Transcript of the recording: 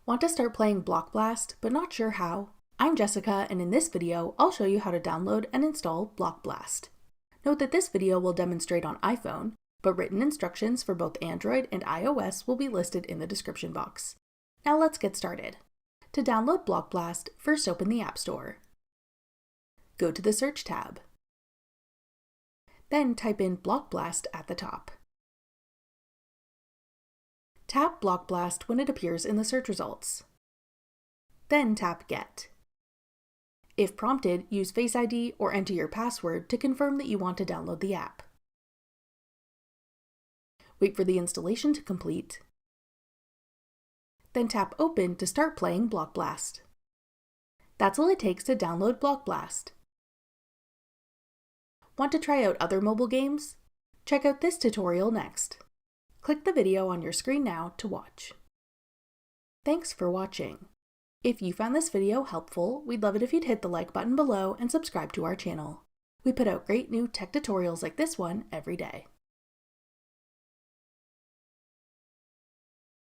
Want to start playing Block Blast, but not sure how? I'm Jessica, and in this video, I'll show you how to download and install Block Blast. Note that this video will demonstrate on iPhone, but written instructions for both Android and iOS will be listed in the description box. Now let's get started. To download Block Blast, first open the App Store. Go to the Search tab. Then type in Block Blast at the top. Tap Block Blast when it appears in the search results. Then tap Get. If prompted, use Face ID or enter your password to confirm that you want to download the app. Wait for the installation to complete. Then tap Open to start playing Block Blast. That's all it takes to download Block Blast. Want to try out other mobile games? Check out this tutorial next. Click the video on your screen now to watch. Thanks for watching. If you found this video helpful, we'd love it if you'd hit the like button below and subscribe to our channel. We put out great new tech tutorials like this one every day.